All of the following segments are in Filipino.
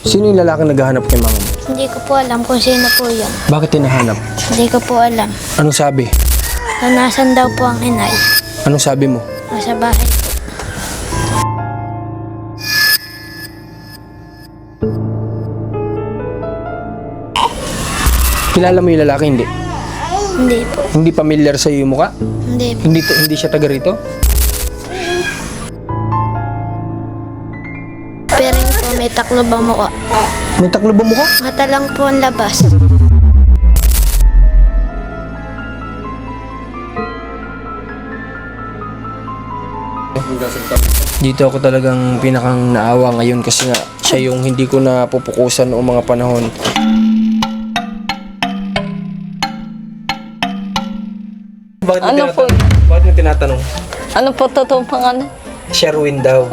Sino yung lalaki naghahanap kay mama mo? Hindi ko po alam kung sino po yun. Bakit hinahanap? Hindi ko po alam. Anong sabi? Na nasan daw po ang inay. Anong sabi mo? Nasa bahay po. Kilala mo yung lalaki, hindi? Hindi po. Hindi familiar sa yung mukha? Hindi po. Hindi siya taga rito? Pero yun po, may taklo ba mukha? May taklo ba mukha? Mata lang po ang labas. Dito ako talagang pinakang naawa ngayon kasi nga siya yung hindi ko na pupukusan noong mga panahon. Bakit mo tinatanong? Ano po totoong pangalan? Sherwin daw.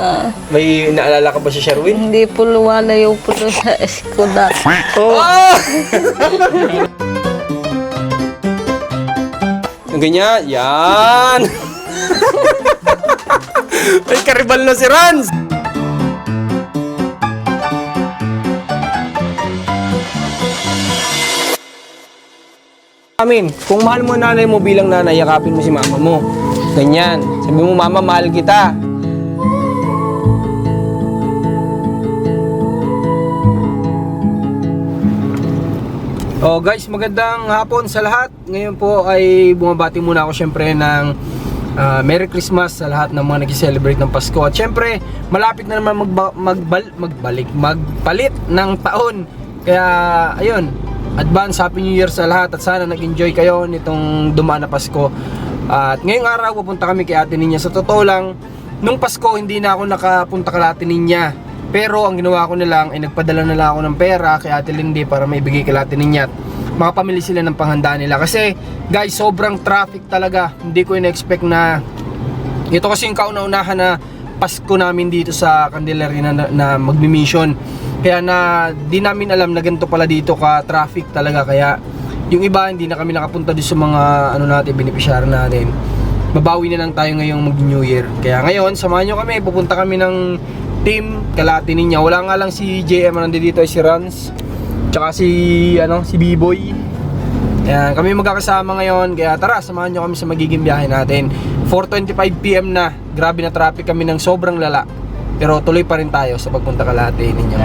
May naalala ka ba si Sherwin? Hindi po luwalayo po doon sa eskuda. Ganyan, yan! Ay, karibal na si Ranz! Amin, kung mahal mo nanay mo bilang nanay, yakapin mo si mama mo. Ganyan. Sabi mo, mama, mahal kita. Oh guys, magandang hapon sa lahat. Ngayon po ay bumabati muna ako syempre ng Merry Christmas sa lahat ng mga nag-celebrate ng Pasko. At syempre, malapit na naman magpalit ng taon. Kaya, ayun, advance Happy New Year sa lahat at sana nag-enjoy kayo nitong dumaan na Pasko. At ngayong araw pupunta kami kay Ate Ninya. Sa totoo lang, nung Pasko hindi na ako nakapunta kay Ate Ninya. Pero ang ginawa ko na lang ay nagpadala na lang ako ng pera kay Ate Lindy para maibigay kay Ate Ninya. Makapamili sila ng panghanda nila. Kasi guys, sobrang traffic talaga. Hindi ko in-expect na ito kasi yung kauna-unahan na Pasko namin dito sa Candelaria na magmi-mission. Kaya na di namin alam na ganito pala dito ka traffic talaga. Kaya yung iba hindi na kami nakapunta doon sa mga ano natin, beneficiary natin. Babawi na lang tayo ngayong mag-New Year. Kaya ngayon, samahan nyo kami. Pupunta kami ng team kalati niya. Wala nga lang si JM nandito ay si Ranz. Tsaka si B-Boy. Ayan, kami magkakasama ngayon. Kaya tara, samahan nyo kami sa magiging biyahe natin. 4:25 PM na. Grabe na traffic kami ng sobrang lala. Pero tuloy pa rin tayo sa pagpunta kalati ninyo.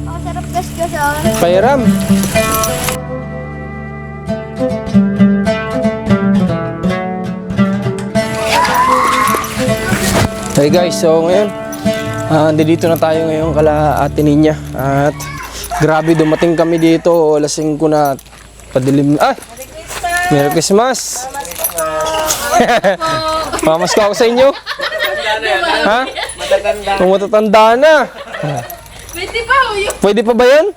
Ang sarap gas-gasan. Pairam. Hey guys, so ngayon dito na tayo ngayon kala Ate Ninya. At grabe, dumating kami dito alas 5 na, padilim na. Ay! Merry Christmas! Pamasko ako sa inyo. Ha? Kung matatanda na. Pwede pa ba yan?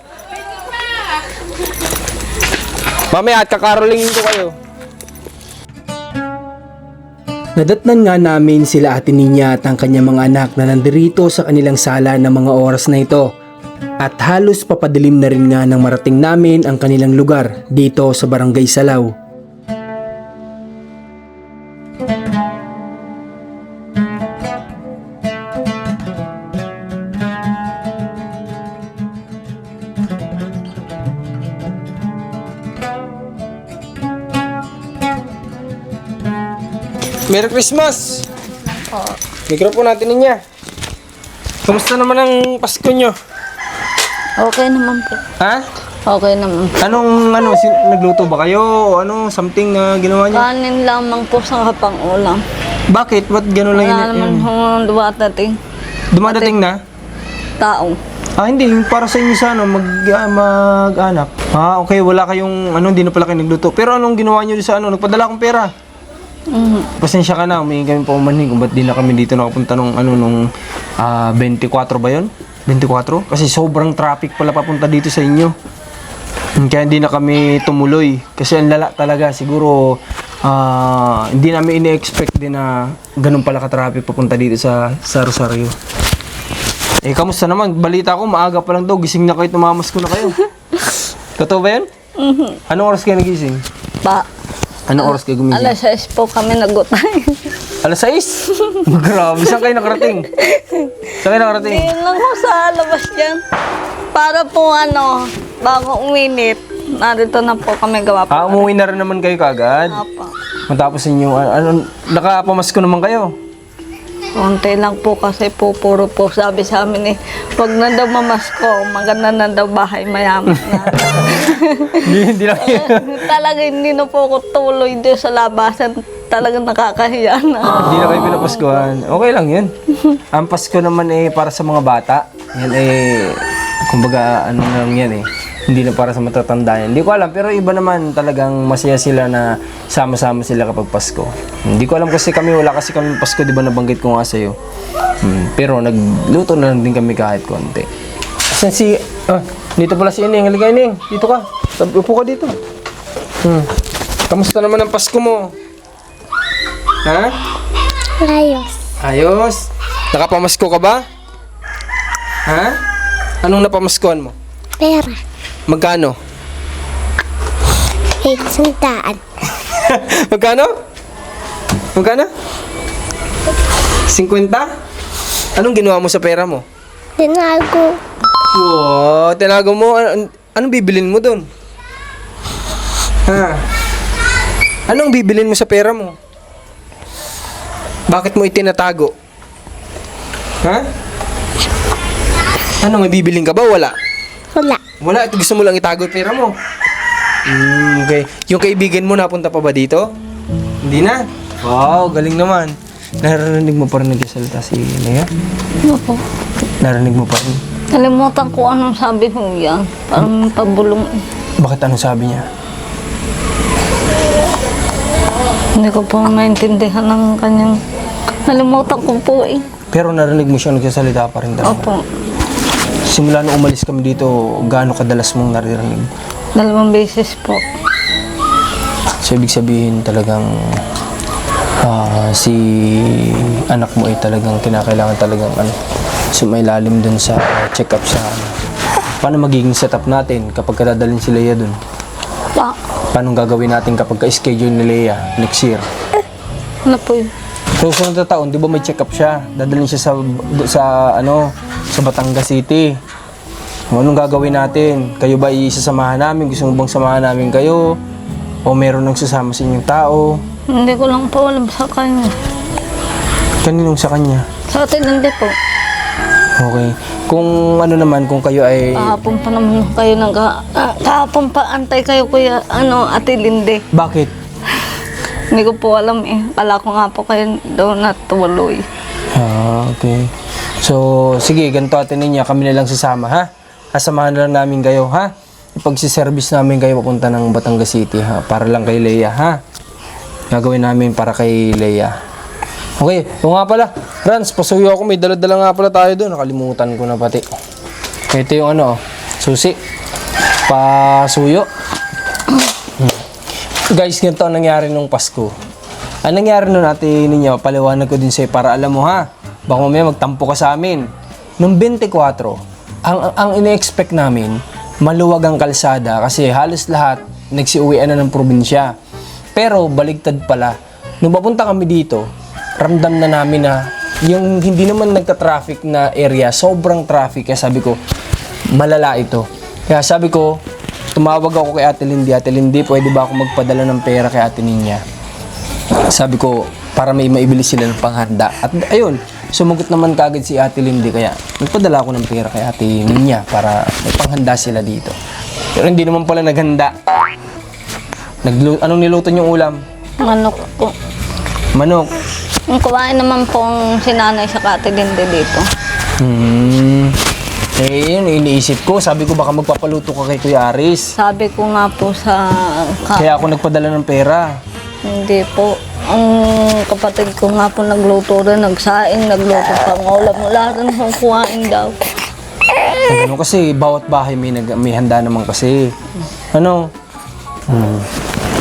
Mamaya at kakarolingin ko kayo. Nadatnan nga namin sila Ate Ninya at ang kanyang mga anak na nandirito sa kanilang sala ng mga oras na ito. At halos papadilim na rin nga nang marating namin ang kanilang lugar dito sa Barangay Salao. Merry Christmas! Mikrofon natin niya. Kamusta naman ang Pasko nyo? Okay naman po. Ha? Okay naman. Nagluto ba kayo? O something na ginawa nyo? Kanin lamang po sa kapang ulam. Bakit? Ba't gano'n lang Wala naman hong duwatating Dumadating na? tao. Hindi. Para sa inyo sa mag-anak. Okay. Wala kayong, hindi na pala kayo nagluto. Pero anong ginawa nyo sa Nagpadala akong pera. Pasensya ka na, may kami paumanhin kung ba't di na kami dito nakapunta nung 24 ba yun? 24? Kasi sobrang traffic pala papunta dito sa inyo. Kaya hindi na kami tumuloy. Kasi ang lala talaga, siguro hindi namin ine-expect din na ganun pala ka-traffic papunta dito sa Rosario. Kamusta naman? Balita ko, maaga pa lang daw, gising na kayo, tumamas ko na kayo. Totoo ba yan? Anong oras kayo nagising? Anong oras kayo gumising? Alas 6 po kami nagutay. Alas 6? Grabe, saan kayo nakarating? Saan kayo nakarating? Ngayon lang po sa labas yan. Para po bago uminit, narito na po kami gawa po. Umuwi na rin naman kayo kagad. Apa. Matapos inyo, nakapamasko naman kayo. Konti lang po kasi po, puro po sabi sa amin wag na daw mamasko, maganda na daw bahay mayaman na. Hindi lang yun. Talaga hindi na po ako tuloy doon sa labasan. Talagang nakakahiya na. Hindi na kayo pinapaskuhan. Okay lang yun. Ang Pasko naman para sa mga bata. Yan kumbaga ano lang yan Hindi na para sa matatanda yan. Hindi ko alam, pero iba naman talagang masaya sila na sama-sama sila kapag Pasko. Hindi ko alam kasi wala kasi kami Pasko, di ba nabanggit ko nga sa'yo. Pero nagluto na lang din kami kahit konti. Asan dito pala si Ining. Halika Ining, dito ka. Upo ka dito. Kamusta naman ang Pasko mo? Ha? Ayos. Ayos. Nakapamasko ka ba? Ha? Anong napamaskuhan mo? Pera. Magkano? Sandaan. Magkano? Magkano? 50? Anong ginawa mo sa pera mo? Tinago. Wow, tinago mo. Anong bibilin mo doon? Ha? Anong bibilin mo sa pera mo? Bakit mo itinatago? Ha? Ano, may bibilin ka ba? Wala. Wala. Wala, ito gusto mo lang itago yung pera mo. Okay. Yung kaibigan mo napunta pa ba dito? Hindi na? Wow, galing naman. Narinig mo pa rin nagsasalita si Lea? Ano po? Narinig mo pa rin? Kalimutan ko anong sabi mo yan. Parang pabulong. Bakit anong sabi niya? Hindi ko po maintindihan ng kanyang... Nalimutan ko po Pero narinig mo siya nagsasalita pa rin talaga. Opo. Simula nung umalis kami dito, gaano kadalas mong naririnig? 2 beses po. So, ibig sabihin talagang si anak mo ay talagang kinakailangan talagang sumailalim dun sa check-up sa Paano magiging setup natin kapag dadalhin si Lea dun? Paano gagawin natin kapag ka-schedule ni Lea next year? Ano po yun? So, sunod na taon, di ba may check-up siya? Dadalhin siya sa Batangas City. Anong gagawin natin? Kayo ba isasamahan namin? Gusto mo bang samahan namin kayo? O meron nang sasama sa inyong tao? Hindi ko lang po alam sa kanya. Kaninong sa kanya? Sa atin hindi po. Okay. Kung kung kayo ay... Kahapon pa naman kayo kahapon pa antay kayo kuya, Ate Linde. Bakit? Hindi ko po alam Kala ko nga po kayo daw natuloy. Okay. So, sige, ganito Ate Ninya, kami na lang sasama, ha? Kasamahan na lang namin kayo, ha? Ipagsiservice namin kayo papunta ng Batangas City, ha? Para lang kay Lea, ha? Gagawin namin para kay Lea. Okay, ito nga pala. Rans, pasuyo ako. May dala-dala nga pala tayo doon. Nakalimutan ko na pati. Ito yung susi. Pasuyo. Guys, ganito ang nangyari nung Pasko. Ang nangyari nun Ate Ninya, paliwanag ko din sa'yo para alam mo, ha? Baka mamaya magtampo ka sa amin. Nung 24, ang ine-expect namin, maluwag ang kalsada kasi halos lahat nagsiuwian na ng probinsya. Pero baligtad pala. Nung papunta kami dito, ramdam na namin na yung hindi naman nagka-traffic na area, sobrang traffic. Kaya sabi ko, malala ito. Kaya sabi ko, tumawag ako kay Ate Lindy, pwede ba ako magpadala ng pera kay Ate Ninya? Sabi ko, para may maibili sila ng panghanda. At ayun, sumagot naman kagad si Ate Lindy, kaya nagpadala ako ng pera kay Ate Ninya para may panghanda sila dito. Pero hindi naman pala naghanda. Anong niluto niyong ulam? Manok po. Manok. Ang kumain naman pong sinanay sa Ate Linde dito. Yun, iniisip ko. Sabi ko baka magpapaluto ka kay Kuya Aris. Sabi ko nga po sa... Kaya ako nagpadala ng pera. Hindi po. Ang kapatid ko nga po nagluto rin, nagsaing, nagluto pang ulam. Lahat ng kuhain daw. Kasi bawat bahay may handa naman kasi.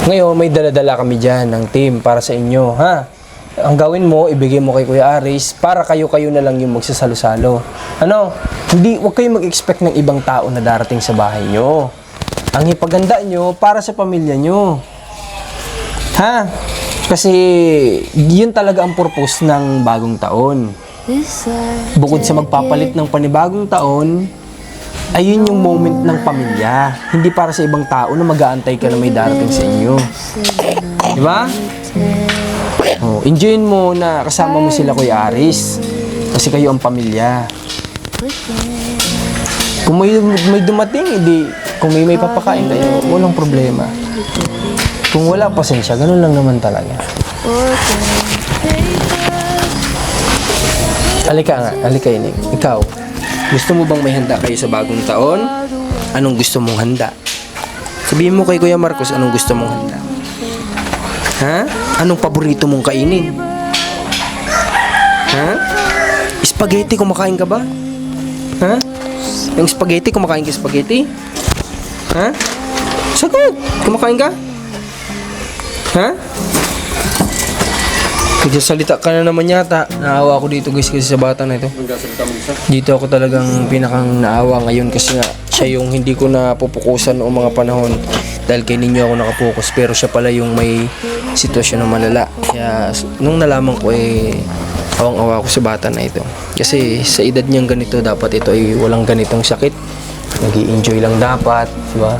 Ngayon, may dala-dala kami dyan ng team para sa inyo, ha? Ang gawin mo, ibigay mo kay Kuya Aris para kayo-kayo na lang yung magsasalo-salo. Huwag kayong mag-expect ng ibang tao na darating sa bahay nyo. Ang ipaganda nyo para sa pamilya nyo. Ha? Kasi yun talaga ang purpose ng bagong taon. Bukod sa magpapalit ng panibagong taon, ayun yung moment ng pamilya. Hindi para sa ibang tao na mag-aantay ka na may darating sa inyo. Di ba? Oh, enjoyin mo na kasama mo sila Kuya Aris. Kasi kayo ang pamilya. Kung may dumating, hindi. Kung may papakain kayo, walang problema. Kung wala, pasensya. Ganun lang naman talaga. Halika Ining. Ikaw, gusto mo bang may handa kayo sa bagong taon? Anong gusto mong handa? Sabihin mo kay Kuya Marcos, anong gusto mong handa? Ha? Anong paborito mong kainin? Ha? Spaghetti, kumakain ka ba? Ha? Yung spaghetti, kumakain ka spaghetti? Ha? Sagot! Kumakain ka? Ha? Nagsasalita ka na naman yata. Naawa ako dito guys kasi sa bata na ito. Dito ako talagang pinakang naawa ngayon kasi nga siya yung hindi ko na pupukusan noong mga panahon dahil kay ninyo ako nakapokus pero siya pala yung may sitwasyon na malala. Kaya nung nalaman ko awang-awa ko sa bata na ito. Kasi sa edad niyang ganito dapat ito ay walang ganitong sakit. Nag-i-enjoy lang dapat, di ba?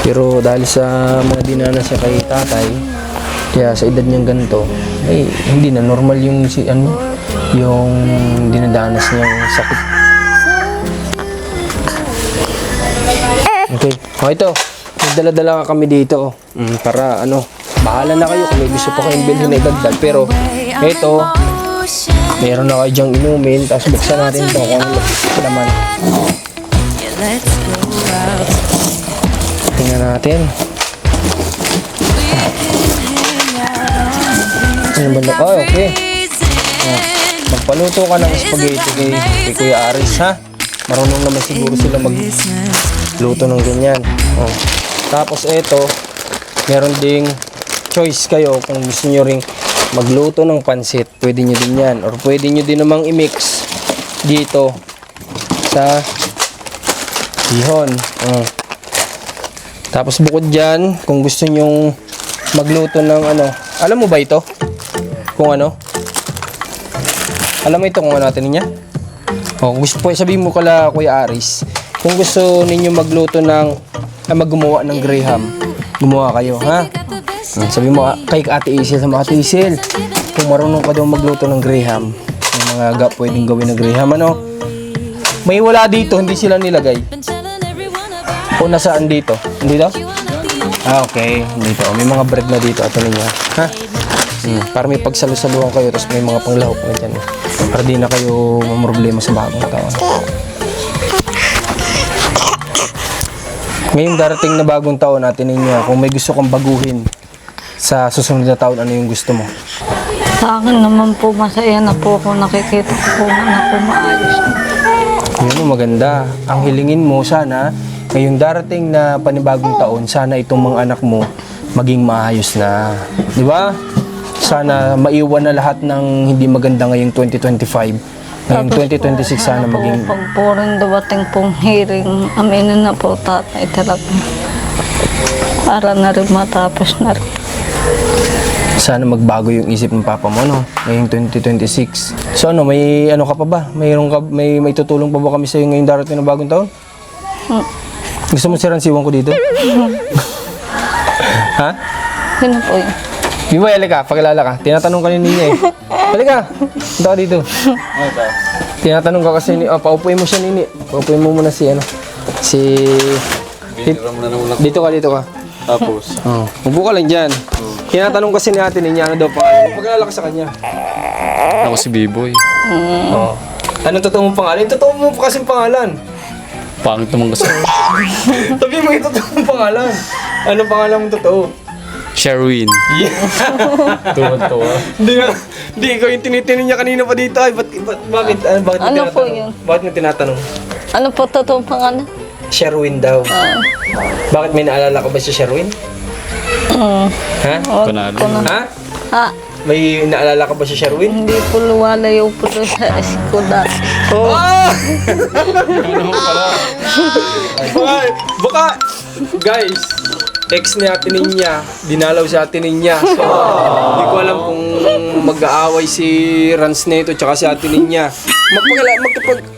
Pero dahil sa mga dinanas siya kay tatay, kaya sa edad niyang ganito, ay hindi na normal yung yung dinadanas niyang sakit. Okay. O ito, nagdala-dala ka kami dito. Para bahala na kayo kung may gusto pa kayong bilhin na idagdag. Pero ito, meron na kayo dyang inumin. Tapos buksan natin ito kung ano naman. Tingnan natin. Ano ba na? Oh, okay. Magpaluto ka ng spaghetti kay Kuya Aris, ha? Marunong naman siguro sila magluto ng ganyan. Oh. Tapos ito, meron ding choice kayo kung gusto nyo ring magluto ng pansit. Pwede nyo din yan. Or pwede nyo din namang i-mix dito sa bihon. Oh. Tapos bukod dyan, kung gusto nyong magluto ng alam mo ba ito? Kung ano? Alam mo ito kung ano natin niya? O, gusto po, sabihin mo kala Kuya Aris, kung gusto ninyo magluto maggumawa ng Graham, gumawa kayo, ha? Sabihin mo kay Ate Isil, sa mga Ate Isil, kung marunong ka daw magluto ng Graham, yung mga pwedeng gawin ng Graham, may wala dito, hindi sila nilagay. O nasaan dito? Dito? Ah, okay. Dito. May mga bread na dito. Ito ninyo. Ha? Para may pagsalo-saluhan kayo tapos may mga panglahok na dyan. Para di na kayo mamroblema sa bagong taon. Ngayong darating na bagong taon natin ninyo, kung may gusto kang baguhin sa susunod na taon, ano yung gusto mo? Sa akin naman po, masaya na po ako. Nakikita ko po na ako maayos. Yun, maganda. Ang hilingin mo sana, ngayong darating na panibagong taon, sana itong mga anak mo maging maayos na. Di ba? Sana maiwan na lahat ng hindi maganda ngayong 2025. Ngayong 2026 sana maging... Pag po rin dumating pong hearing, aminin na po tatay talaga. Para na rin matapos na rin. Sana magbago yung isip ng papa mo, ngayong 2026. So may ka pa ba? May tutulong pa ba kami sa'yo ngayong darating na bagong taon? Gusto mo siransiwan ko dito? Ha? Sino po yun? Biboy, halika, pagkalala ka. Tinatanong ka ni Nini Halika, punta ka dito. Tinatanong ka kasi, paupuin mo siya Nini. Paupuin mo muna si dito ka. Tapos? Upo ka lang dyan. Tinatanong kasi ni ate Nini, ano daw pangalan. Pagkalala ka sa kanya. Ako si B-Boy. Anong totoo mong pangalan? Yung totoo mo kasing pangalan. Pangit naman kasi. Sabi mo yung totoo mong pangalan. Anong pangalan mong totoo? Sherwin. Tuwa-tuwa. Hindi, ikaw yung tinitingin niya kanina pa dito. Ay, bakit Ano po yun? Bakit mo tinatanong? Ano po totoong pangalan? Sherwin daw. Bakit may naalala ka ba si Sherwin? Ha? Panalo. Ha? Ha? May naalala ka ba si Sherwin? Hindi po luwalayo po doon sa eskuda. Oh! Baka, guys, ex ni Ate Ninya, dinalaw si Ate Ninya. So, hindi ko alam kung mag-aaway si Rans nito tsaka si Ate Ninya.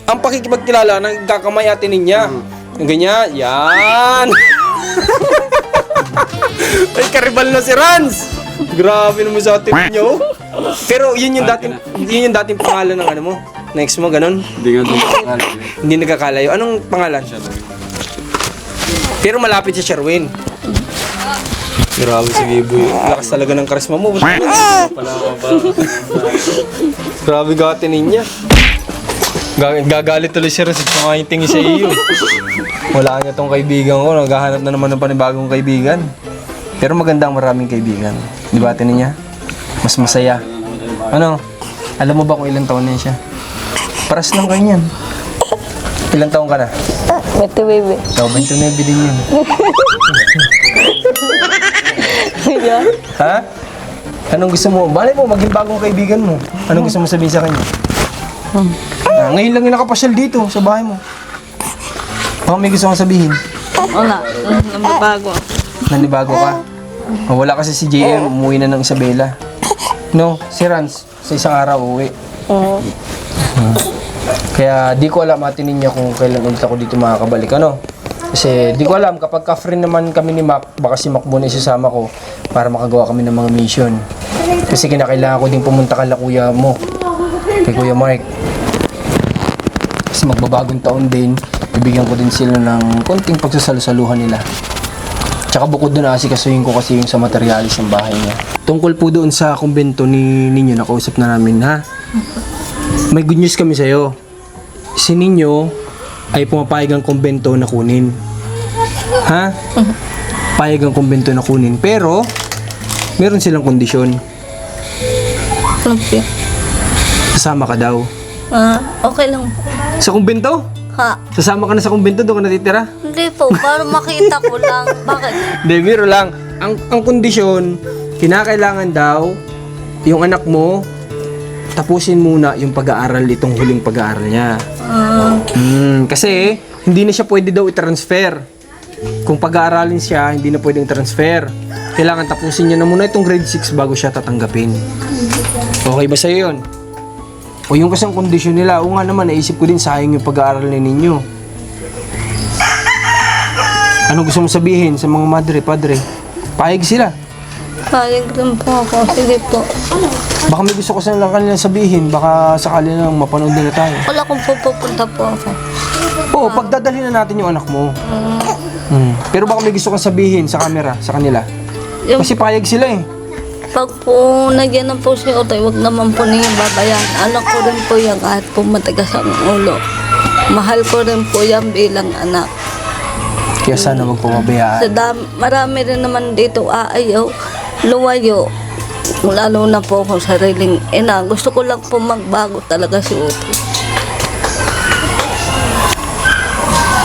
Ang pakikipagkilala, nagkakamay Ate Ninya. Yung ganyan, yan. Ay, karibal na si Rans. Grabe naman sa Ate Ninya, oh. Pero yun yung dating pangalan ng ano mo. Next mo, ganun. Hindi nga doon pangalan. Hindi nagkakalayo. Anong pangalan? Pero malapit si Sherwin. Grabe si Biboy. Lakas talaga ng karisma mo. Grabe Ate Ninya. Gagalit tuloy si Ras at kumahintingi sa iyo. Wala niya tong kaibigan ko. Naghahanap na naman ng panibagong kaibigan. Pero maganda ang maraming kaibigan. Di ba Ate Ninya? Mas masaya. Ano? Alam mo ba kung ilang taon na siya? Paras lang kayo niyan. Ilang taon ka na? Ito, baby. Ikaw, 29 din yun. Yan. Ha? Anong gusto mo? Balay mo, maging bagong kaibigan mo. Anong gusto mo sabihin sa kanya? Ngayon lang yung nakapasyal dito, sa bahay mo. Baka may gusto kong sabihin. Wala. Namabago. Nanibago ka? Wala kasi si JM, umuwi na ng Isabela. No, si Rans, sa isang araw uwi. Oo. Kaya di ko alam Ate Ninya kung kailan ulit ako dito makakabalik. Ano? Kasi di ko alam, kapag ka-free naman kami ni Mac, baka si Mac muna isasama ko para makagawa kami ng mga mission. Kasi kinakailangan ko din pumunta kala kuya mo, kay Kuya Mark. Kasi magbabagong taon din, bibigyan ko din sila ng konting pagsasalusaluhan nila. Tsaka bukod doon, asikasuhin ko kasi yung sa materialis ng bahay niya. Tungkol po doon sa kumbento ni Ninyo, nakausap na namin, ha? May good news kami sa'yo. Si Ninyo ay pumapayag ang kumbento na kunin. Ha? Payag ang kumbento na kunin. Pero, meron silang kondisyon. Okay. Sasama ka daw. Okay lang. Sa kumbento? Ha? Sasama ka na sa kumbento, doon ka natitira? Hindi po, para makita ko lang. Bakit? Hindi, biro lang. Ang kondisyon, kinakailangan daw, yung anak mo, tapusin muna yung pag-aaral, itong huling pag-aaral niya. Kasi, hindi na siya pwede daw i-transfer. Kung pag-aaralin siya, hindi na pwedeng transfer. Kailangan tapusin niya na muna itong grade 6 bago siya tatanggapin. Okay ba sa'yo yun? O yung kasang kondisyon nila, o nga naman, naisip ko din sayang yung pag-aaral ninyo. Ano gusto mo sabihin sa mga madre, padre? Payag sila. Payag lang po ako. Sige po. Baka may gusto ko sa kanilang sabihin, baka sakali lang mapanood nila tayo. Wala kung pupunta po ako. Oo, pagdadalhin na natin yung anak mo. Pero baka may gusto kong sabihin sa camera, sa kanila. Yung Kasi payag sila eh. pag po nagyan na po si Otoy, wag naman po niya babayan. Anak ko rin po yan kahit po matigas ang ulo. Mahal ko rin po yan bilang anak. Kaya sana wag pumabayaan. Marami rin naman dito aayaw, luwayo. Lalo na po akong sariling ina. Gusto ko lang po magbago talaga si Otoy.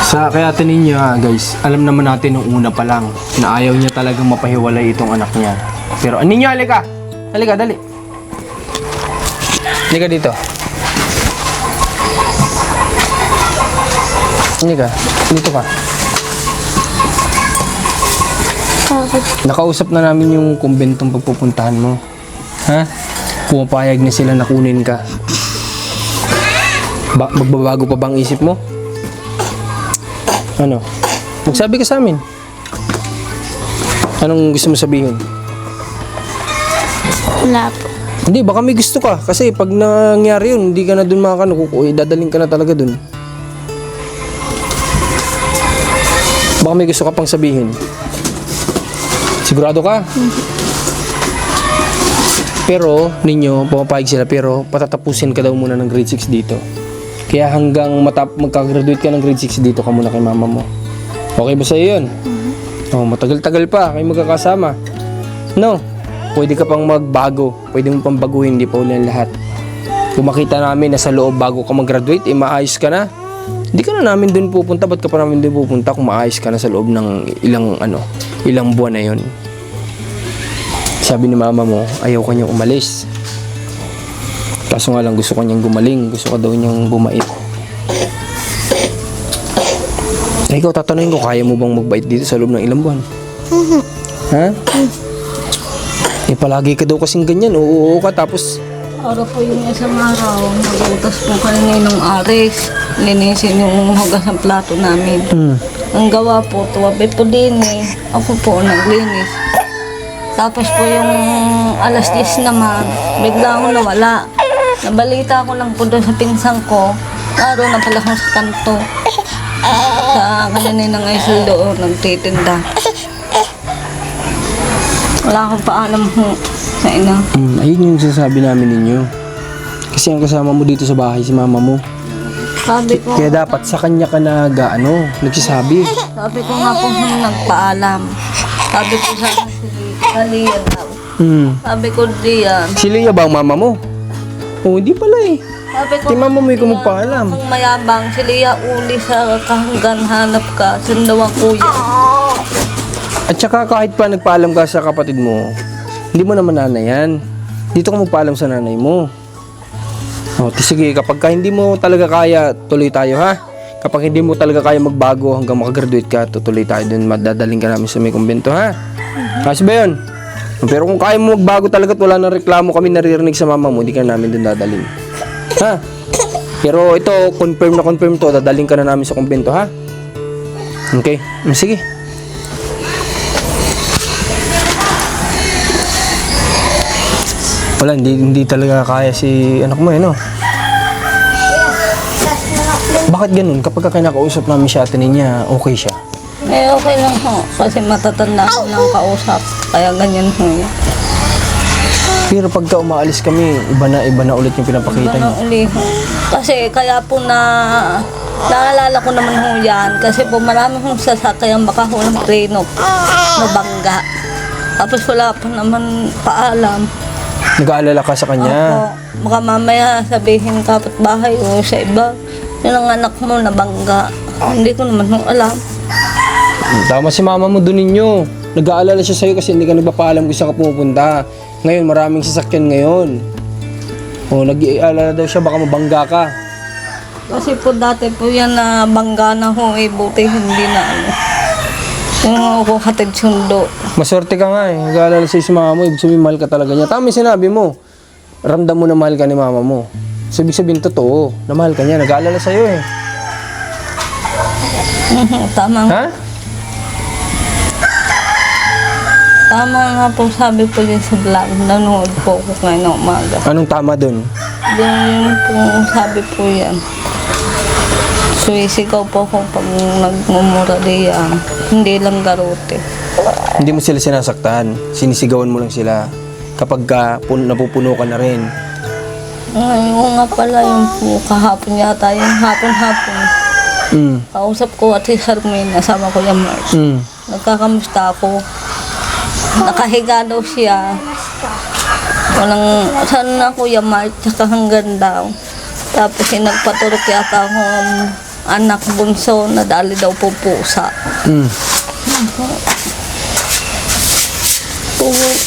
Kaya Ate Ninya, guys, alam naman natin nung una pa lang na ayaw niya talagang mapahiwalay itong anak niya. Pero, Ninya, halika! Halika, dali. Halika dito. Halika, dito ka. Nakausap na namin yung kumbentong pagpupuntahan mo. Ha? Pumapayag na sila na kunin ka. Magbabago pa bang isip mo? Ano? Magsabi ka sa amin. Anong gusto mo sabihin? Wala po. Hindi, baka may gusto ka. Kasi pag nangyari yun, hindi ka na dun dadaling ka na talaga dun. Baka may gusto ka pang sabihin. Sigurado ka? Pero, ninyo, pumapayag sila, pero patatapusin ka daw muna ng grade 6 dito. Kaya hanggang magka-graduate ka ng grade 6 dito ka muna kay mama mo. Okay ba sa'yo yun? Oh, matagal-tagal pa, kayo magkakasama. No, pwede ka pang magbago. Pwede mo pang baguhin, hindi pa ulit lahat. Kung makita namin na sa loob bago ka mag-graduate, maayos ka na. Hindi ka na namin dun pupunta. Ba't ka pa namin dun pupunta kung maayos ka na sa loob ng ilang buwan na yun? Sabi ni mama mo, ayaw ka niyang umalis. Kaso nga lang gusto ko niyang gumaling. Gusto ko daw niyang bumait. Ikaw, tatanungin ko, kaya mo bang magbait dito sa loob ng ilang buwan? Ha? Eh, palagi ka daw kasing ganyan. Oo ka, tapos... Araw po yung isang araw, nagutas po kami ng aris. Linisin yung hugas ng plato namin. Ang gawa po, tuwabi po din eh. Ako po naglinis. Tapos po yung alas 10 naman, bigla akong nawala. Nabalita ko lang po doon sa pinsang ko. Araw na pala akong sa kanto. Sa kanina ng isol doon, nagtitinda. Wala akong paalam ho sa ina. Ayun yung sinasabi namin ninyo. Kasi ang kasama mo dito sa bahay, si mama mo. Sabi ko, Kaya dapat sa kanya ka nagsasabi. sabi ko nga po nung nagpaalam. Sabi ko sa akin si Lian daw. Sabi ko diyan. Si Leah ba ang mama mo? Oo, hindi pala eh. Sabi ko, Ti mama mo yung magpaalam. kung mayabang, si Lia uli sa kahanggan hanap ka, sundaw ang kuya. At saka kahit pa nagpaalam ka sa kapatid mo, hindi mo naman nanay yan. Dito ka magpaalam sa nanay mo. O, sige, kapag hindi mo talaga kaya, tuloy tayo ha. Kapag hindi mo talaga kaya magbago hanggang makagraduate ka, tutuloy tayo dun, madadaling ka namin sa may kumbento ha. Kasi ba yun? Pero kung kaya mo magbago talaga at wala nang reklamo kami naririnig sa mama mo, hindi ka namin dun dadaling. Ha? Pero ito, confirm to, dadaling ka na namin sa kumbento ha. Okay? Sige. Wala, hindi talaga kaya si anak mo no? Bakit ganun? Kapag kinakausap namin siya, atinin niya, okay siya. Eh, okay lang ho. Kasi matatanda ko ng kausap. Kaya ganyan ho. Pero pagka umaalis kami, iba na ulit yung pinapakita niya. Ganun uli ho. Kasi kaya po naalala ko naman ho yan. Kasi po marami hong sasakyan baka ho ng treno na bangga. Tapos wala pa naman paalam. Nag-aalala ka sa kanya. Opo. Baka mamaya sabihin kapitbahay o sa iba, yun ang anak mo na bangga. Hindi ko naman ho alam. Tama si mama mo doon ninyo. Nag-aalala siya sa'yo kasi hindi ka nagpapaalam kung saan ka pumupunta. Ngayon, maraming sasakyan ngayon. O, nag-aalala daw siya, baka mabangga ka. Kasi po dati po yan na bangga na ho eh, buti hindi na ano. Yung ako hatid sundo. Maswerte ka nga eh. Nag-aalala sa'yo si mama mo. Ibig sabihin, mahal ka talaga niya. Tama yung sinabi mo. Ramdam mo na mahal ka ni mama mo. So, ibig sabihin, totoo. Na mahal ka niya. Nag-aalala sa'yo eh. Tama. Ha? Tama nga po sabi po din sa vlog. Nanood po ako ngayon ng umaga. Anong tama doon? Yun po sabi po yan. Suwisigaw po ako pag nagmumura diyan. Hindi lang garote. Hindi mo sila sinasaktan. Sinisigawan mo lang sila. Kapag napupuno ka na rin. Oo nga pala yung po kahapon yata. Yung hapon-hapon. Kausap ko at si Hermine. Nasama ko yung March. Nagkakamusta ako. Nakahiga daw siya. Walang, saan na Kuya Mark, tsaka hanggang daw. Tapos nagpaturok yata akong anak bunso na dali daw po pusa.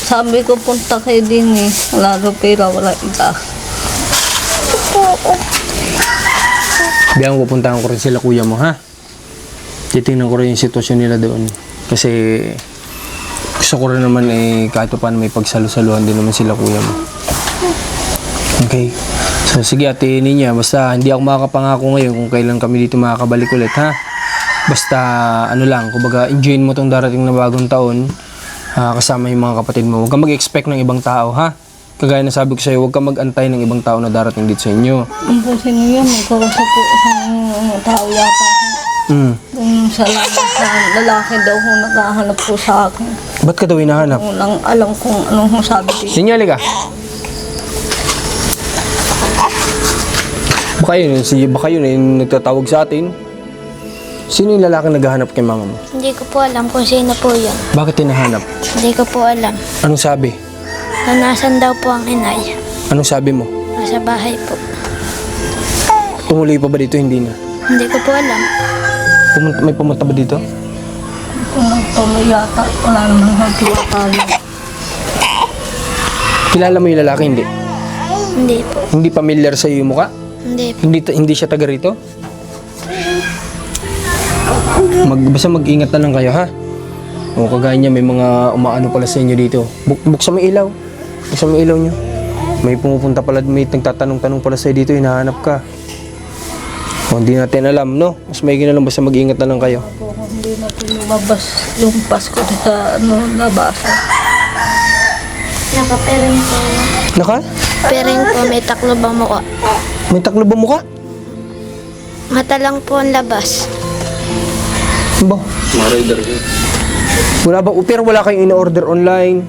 Sabi ko punta kayo din eh. Wala daw pera, wala iba. Biyang pupuntahan ko rin sila kuya mo ha. Titingnan ko rin yung sitwasyon nila doon. Kasi gusto ko rin naman eh kahit pa paano may pagsalo-saluhan din naman sila kuya mo. Okay. So sige ate Ninya, basta hindi ako makakapangako ngayon kung kailan kami dito makakabalik ulit ha. Basta ano lang, kumbaga enjoyin mo tong darating na bagong taon kasama yung mga kapatid mo. Huwag kang mag-expect ng ibang tao ha. Kagaya na sabi ko sa'yo, huwag kang mag-antay ng ibang tao na darating dito sa inyo. Ang po sino yan, may kausap po sa tao yata. Yung sa lalaki daw ho naghahanap po sa akin. Ba't ka daw hinahanap? Walang alam kung anong sabi dito. Sinyali ka. Baka yun yung nagtatawag sa atin. Sino yung lalaki naghahanap kay mama mo? Hindi ko po alam kung sino po yan. Bakit hinahanap? Hindi ko po alam. Anong sabi? Na nasan daw po ang inay. Anong sabi mo? Nasa bahay po. Tumuloy pa ba dito? Hindi na. Hindi ko po alam. May pumunta ba dito? Kung magtuloy yata, wala namang hagtiwakali. Kilala mo yung lalaki? Hindi. Hindi po. Hindi familiar sa iyo yung mukha? Hindi po. Hindi siya taga rito? Basta mag-ingat na lang kayo ha. O kagaya niya, may mga umaano pala sa inyo dito. Buksan mo ilaw. Buksan mo ilaw niyo. May pumupunta pala, may nagtatanong-tanong pala sa'yo dito, hinahanap ka. O, hindi natin alam, no? Mas maigi na lang basta mag-iingat na lang kayo. Po, hindi na po lumabas yung Pasko sa labasan. Nakapering po. Naka? Pering po, may taklo bang mukha? May taklo ba mukha? Mata lang po ang labas. Ba? Mga rider ko. Wala ba? Pero wala kayong in-order online?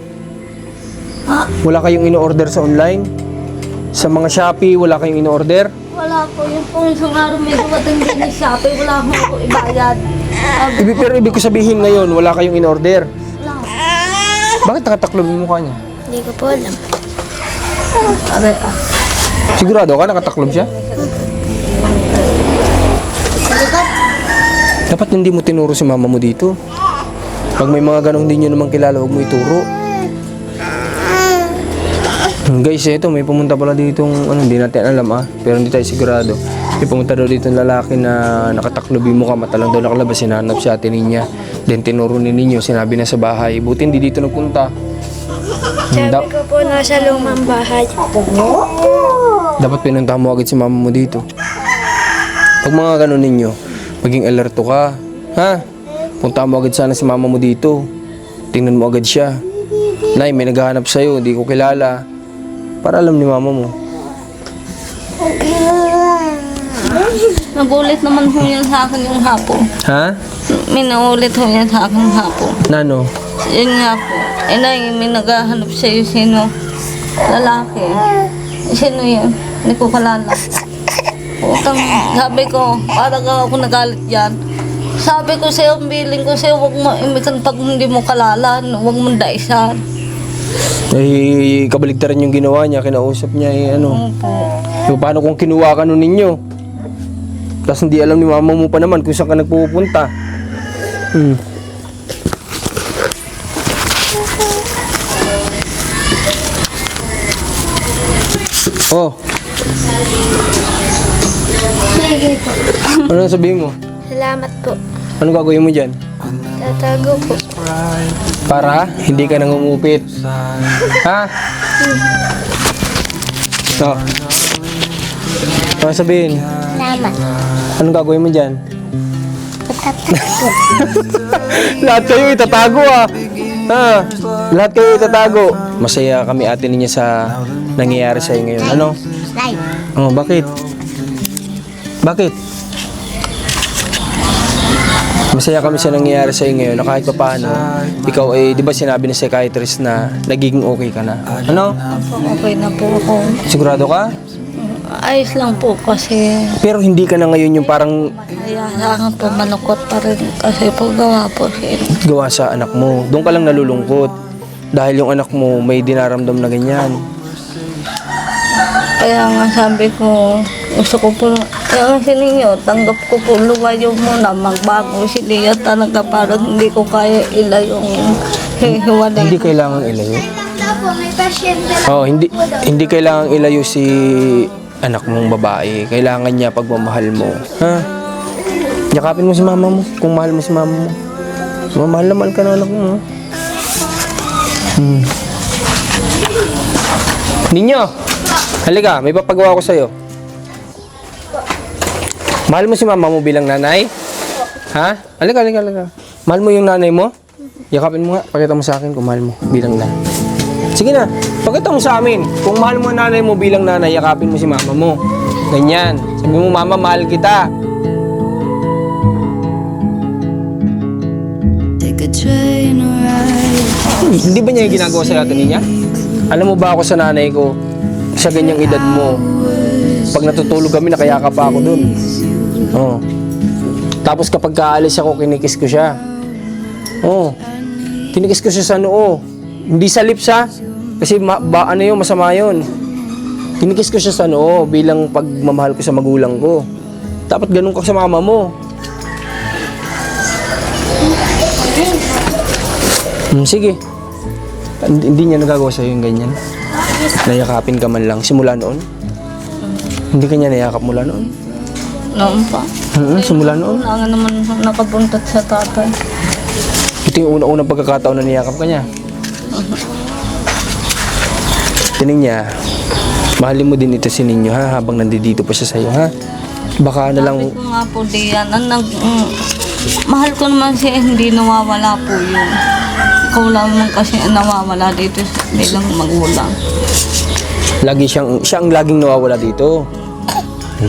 Wala kayong in-order sa online? Sa mga Shopee, wala kayong in-order? Wala po, yun po yung isang araw may dumating din ni Shopee, wala akong po ibayad. Pero ibig ko sabihin ngayon, wala kayong in-order. Wala. Bakit nakataklob yung mukha niya? Hindi ko po alam. Aray, Sigurado ka nakataklob siya? Dapat hindi mo tinuro si mama mo dito. Pag may mga ganong hindi nyo naman kilala, huwag mo ituro. Guys, ito, may pumunta pala dito, hindi natin alam pero hindi tayo sigurado. May pumunta daw dito ng lalaki na nakataklob yung mukha, mata lang daw nakalabas, sinanap si ate niya. Then tinuro ni ninyo, sinabi na sa bahay, buti hindi dito nagpunta. Sabi ko po, nasa lumang bahay. Dapat pinuntahan mo agad si mama mo dito. Pag mga ganon ninyo, maging alerto ka. Ha? Punta mo agad sana si mama mo dito. Tingnan mo agad siya. Nay, may naghahanap sa'yo, hindi ko kilala. Para alam ni mama mo. nagulit naman ho yan sa akin yung hapon. Ha? May naulit ho yan sa akin hapon. Nano? Yun nga po. May naghahanap sa'yo sino? Lalaki. Sino yun? Hindi ko kalala. Utang, sabi ko, parang ako nagalit yan. Sabi ko sa'yo, billing ko sa'yo, huwag mo imitan pag hindi mo kalala, huwag mo daisan. Eh, kabaligtaran yung ginawa niya, kinausap niya, Opo. So, paano kung kinuha ka nun ninyo? Tapos hindi alam ni mama mo pa naman kung saan ka nagpupunta. Oh. Sige po. Ano sabihin mo? Salamat po. Ano gagawin mo dyan? Tatago po. Para hindi ka nangungupit. Ha? Oh. Ano sabihin? Salamat. Anong gagawin mo dyan? Tatago. Lahat kayo itatago Ha? Lahat kayo itatago. Masaya kami ate niya sa nangyayari sa iyo ngayon. Ano? Slide. Oh, bakit? Bakit? Masaya kami sa nangyayari sa iyo ngayon na kahit pa paano, ikaw di ba sinabi ng psychiatrist na nagiging okay ka na? Ano? Okay na po ako. Sigurado ka? Ayos lang po kasi Pero hindi ka na ngayon yung parang kaya sa akin po malungkot pa rin kasi paggawa po siya. gawa sa anak mo. Doon ka lang nalulungkot. Dahil yung anak mo may dinaramdam na ganyan. Kaya nga sabi ko, gusto ko po, kaya kasi ninyo, tanggap ko po, lumayo muna, magbago si Lia talaga para hindi ko kaya ilayong hihiwalay. Hindi kailangan ilayo. Oh, hindi kailangan ilayo si anak mong babae. Kailangan niya pagmamahal mo. Ha? Yakapin mo si mama mo kung mahal mo si mama mo. Mahal na mahal ka ng anak mo. Ninyo, halika, may papagawa ko sa'yo. Mahal mo si mama mo bilang nanay? Ha? Halika. Mahal mo yung nanay mo? Yakapin mo nga, pakita mo sa akin kung mahal mo bilang nanay. Sige na, pakita mo sa amin. Kung mahal mo nanay mo bilang nanay, yakapin mo si mama mo. Ganyan. Sabi mo, mama, mahal kita. Hindi ba niya yung ginagawa sa atin niya? Alam mo ba ako sa nanay ko, sa ganyang edad mo, pag natutulog kami, nakayaka pa ako dun. Oh. Tapos kapag kaalis ako, kinikis ko siya. Oh. Kinikis ko siya sa noo. Hindi sa lips ha. Kasi ano yun, masama yun. Kinikis ko siya sa noo bilang pagmamahal ko sa magulang ko. Dapat ganun ka sa mama mo. Sige. Hindi niya nagagawa sa'yo yung ganyan. Nayakapin ka man lang. Simula noon? Hindi ka niya nayakap mula noon? Noon pa. Simula noon? Wala nga naman nakabuntot sa tatay. Ito yung una-unang pagkakataon na niyakap ka niya. Tining niya, mahalin mo din ito si Ninyo ha, habang nandito pa siya sa'yo ha. Baka na lang, Sabi ko nga po diyan, mahal ko naman siya, hindi nawawala po yun. Ikaw lang naman kasi ang nawawala dito bilang magulang. siya ang laging nawawala dito.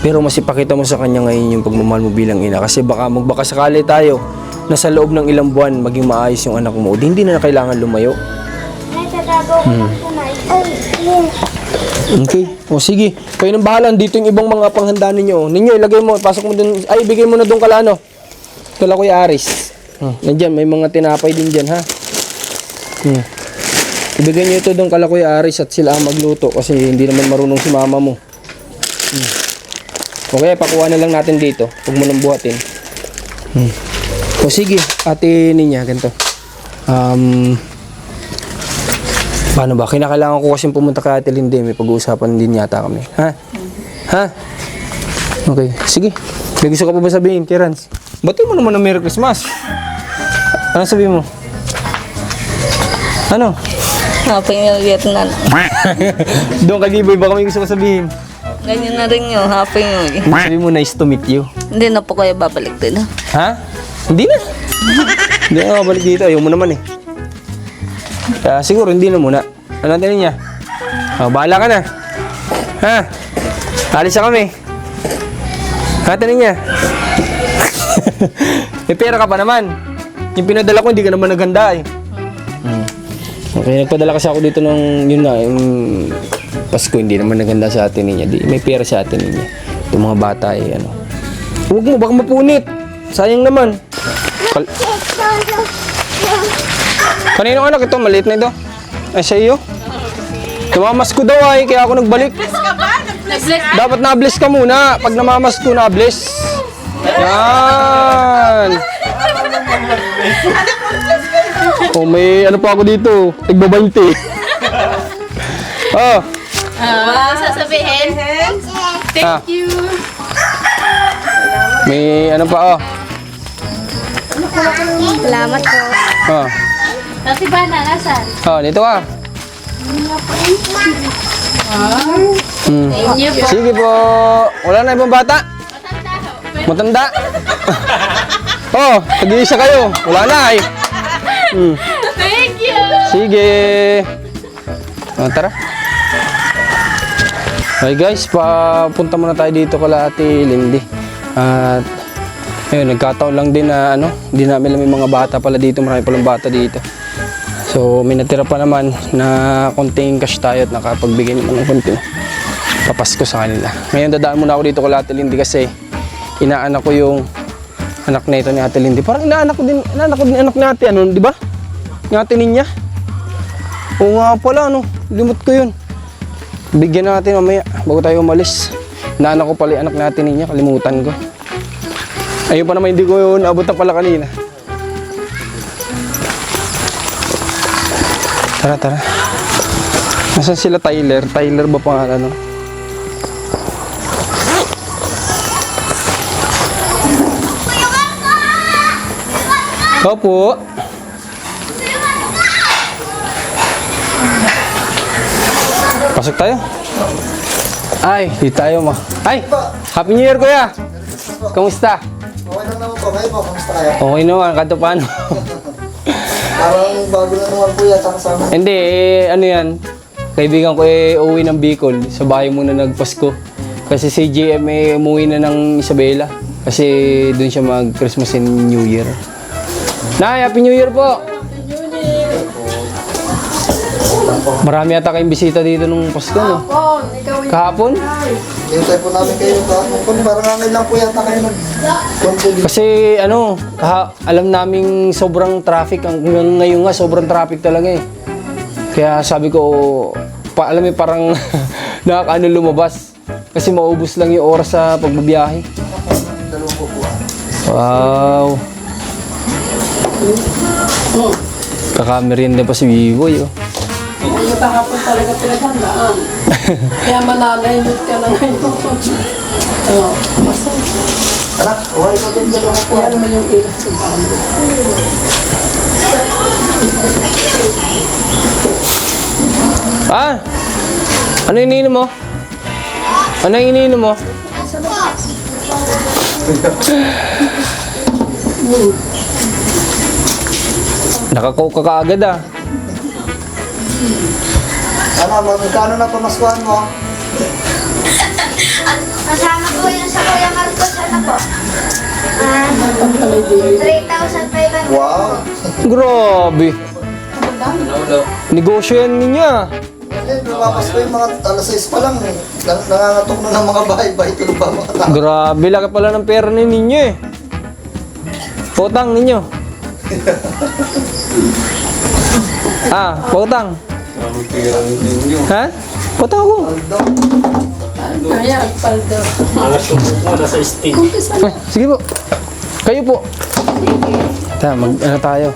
Pero mas ipakita mo sa kanya ngayon yung pagmamahal mo bilang ina. Kasi baka sakali tayo na sa loob ng ilang buwan maging maayos yung anak mo. Hindi na kailangan lumayo. Okay. O sige. Kayo nang bahala. Dito yung ibang mga panghanda ninyo. Ninyo, ilagay mo. Pasok mo dun. Ay, ibigay mo na dun kala ano. Kala Kuya Aris. Nandyan, may mga tinapay din dyan ha. Ibigay nyo ito dun kala Kuya Aris at sila ang magluto. Kasi hindi naman marunong si mama mo. Okay, pakuha na lang natin dito. Huwag mo nang buhatin. O sige, ate Ninya, ganito. Paano ba? Kinakailangan ko kasi pumunta kay Ate Lindy. May pag-uusapan din yata kami. Ha? Ha? Okay, sige. May gusto ka pa ba sabihin, Kirans? Bati mo naman ng Merry Christmas. Ano sabihin mo? Ano? Happy New Year na. Doon kay Giboy, baka may gusto ka sabihin. Ganyan na rin yun, Happy New Year. Sabi mo, nice to meet you. Hindi na po kayo babalik din. Ha? Hindi na. Hindi na balik dito. Ayaw mo naman eh. Kaya siguro hindi na muna. Ano natin niya? Oh, bahala ka na. Ha? Alis na kami. Natin niya. May pera ka pa naman. Yung pinadala ko, hindi ka naman naghanda eh. Okay, nagpadala kasi ako dito ng, yun nga, yung Pasko, hindi naman naganda sa atin niya. Di, may pera sa atin niya. Itong mga bata eh, ano. Huwag mo, baka mapunit. Sayang naman. Kanino anak ito? Maliit na ito. Ay, sa iyo? Namamas ko daw ay, kaya ako nagbalik. Dapat na-bless ka muna. Pag namamas ko, na-bless. Yan. Oh, may ano pa ako dito. Tigba 20. Oh. Sasabihin? Thank you. May ano pa oh. Salamat po. Oh. Kasi ba na, nasan? Oh, dito ka. Thank you po. Sige po. Wala na ibang bata? Matanda. Oh, tag-iisa kayo. Wala na eh. Thank you. Sige. Oh, tara. Okay guys, papunta muna tayo dito kala Ate Lindy. At ayun, nagkataon lang din na ano, hindi namin alam yung mga bata pala dito, marami palang bata dito. So may natira pa naman na konting cash tayo at nakapagbigay naman ng konting papasko sa kanila. Ngayon dadaan muna ako dito kala Ate Lindy kasi inaanak ko yung anak na ito ni Ate Lindy. Parang inaanak ko din anak ni Ate, ano, di ba? Ni Ate Ninya. Oo nga pala, ano, limot ko yun. Bigyan natin mamaya bago tayo umalis. Inaanak ko pala yung anak natin niya, kalimutan ko. Ayun pa naman, hindi ko yun abot na pala kanina. Tara, tara. Nasaan sila Tyler? Tyler ba pangalan, no? Opo. Pasok tayo. Ay, di tayo ma. Ay, Happy New Year kuya. Kamusta? Okay lang naman po. Kayo po, kamusta kayo? Okay naman, kanto paano? Parang bago na naman po yata kasama. Hindi, ano yan. Kaibigan ko uwi ng Bicol. Sa bahay muna nagpasko. Kasi si JM umuwi na ng Isabela. Kasi doon siya mag-Christmas and New Year. Nay, Happy New Year po! Marami yata kayong bisita dito nung Pasko, no? Kahapon? Hintay po namin kayo kahapon. Parang ngayon lang po yata kayo nag-contribute. Kasi ano, alam naming sobrang traffic. Hanggang ngayon nga, sobrang traffic talaga eh. Kaya sabi ko, alam mo parang nakakaano lumabas. Kasi maubos lang yung oras sa pagbabiyahe. Wow! Kakamerienda pa si Biboy, oh. Yung kahapon talaga pinaghandaan. Kaya mananahimik ka na ngayon. Oo, masaya. Anak, okay ko din dalawa po. Kaya naman yung ilas sa bahay. Ah! Ano iniinom mo? Ano iniinom mo? Nakakoka ka agad ah. Ano, magkano na pamaskuhan mo? Kasama po yun sa Kuya Marcos, ano po? 3,500. Wow! Grabe. Negosyo yan ninyo. Eh, lumapas ko yung mga alas 6 pa lang eh. Nangangatok na ng mga bahay-bahay, tulog pa mga tao. Grabe, laki pala ng pera ni ninyo eh. Potang ninyo. Potang. Ha? Potang ako. Kaya, paldo. Sige po. Kayo po. Ano tayo?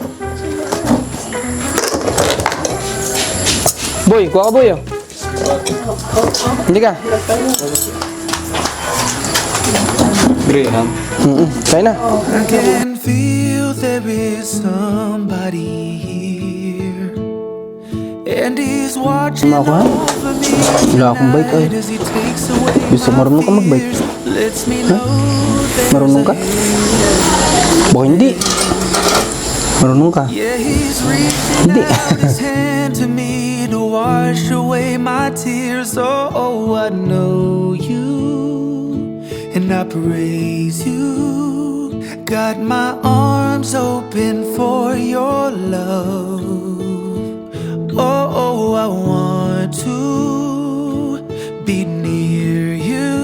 Boy, kuha ka boy oh. Hindi ka? Graham. Kaya na. I can feel there is somebody here, and he's watching Kumakuha? over me Wala akong bike ay. as he takes away Gusto marunong ka magbike? lets me know Marunong ka? Baka hindi. Marunong ka? yeah he's reaching Hindi. out his hand to me to wash away my tears. Oh, I know you and I praise you. Got my arms open for your love. Oh, I want to be near you.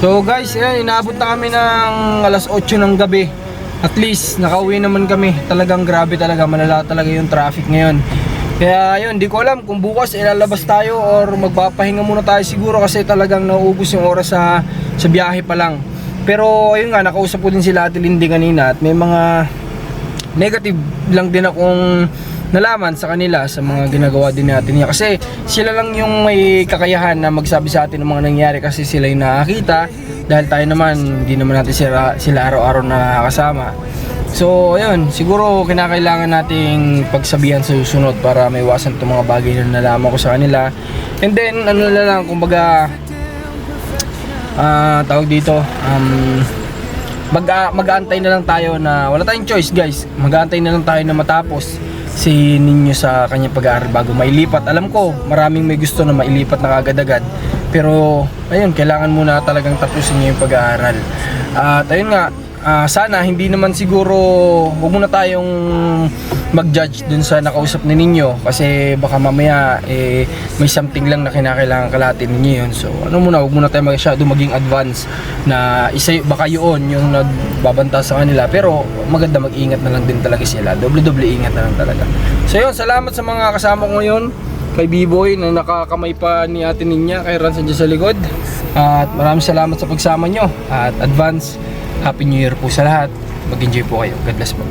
So guys, ayan, inaabot na kami ng alas 8 ng gabi. At least, nakauwi naman kami. Talagang grabe talaga, malala talaga yung traffic ngayon. Kaya yun, di ko alam kung bukas ilalabas tayo or magpapahinga muna tayo siguro kasi talagang nauubos yung oras sa biyahe pa lang. Pero ayun nga, nakausap ko din sila Ate Lindy kanina at may mga negative lang din akong nalaman sa kanila sa mga ginagawa din natin niya. Kasi sila lang yung may kakayahan na magsabi sa atin ng mga nangyari kasi sila yung nakakita. Dahil tayo naman, hindi naman natin sila araw-araw na kasama. So ayun, siguro kinakailangan nating pagsabihan sa susunod para maiwasan itong mga bagay na nalaman ko sa kanila. And then ano na lang, kumbaga tawag dito, mag-aantay na lang tayo na wala tayong choice guys. Mag-aantay na lang tayo na matapos si Ninyo sa kanyang pag-aaral bago mailipat. Alam ko, maraming may gusto na mailipat na agad-agad. Pero ayun, kailangan muna talagang tapusin niyo yung pag-aaral. At ayun nga, sana hindi naman siguro, huwag muna tayong mag-judge dun sa nakausap ni Ninyo kasi baka mamaya may something lang na kinakailangan kalatin ninyo yun. So ano muna, huwag muna tayo masyado maging advance na isa, baka yun yung nagbabanta sa kanila, pero maganda mag-ingat na lang din talaga sila, doble ingat na lang talaga. So yun, salamat sa mga kasama ko ngayon, kay B-Boy na nakakamay pa ni Ate Ninya, kay Ransan dyan sa likod, at maraming salamat sa pagsama nyo at advance Happy New Year po sa lahat. Mag-enjoy po kayo. God bless po.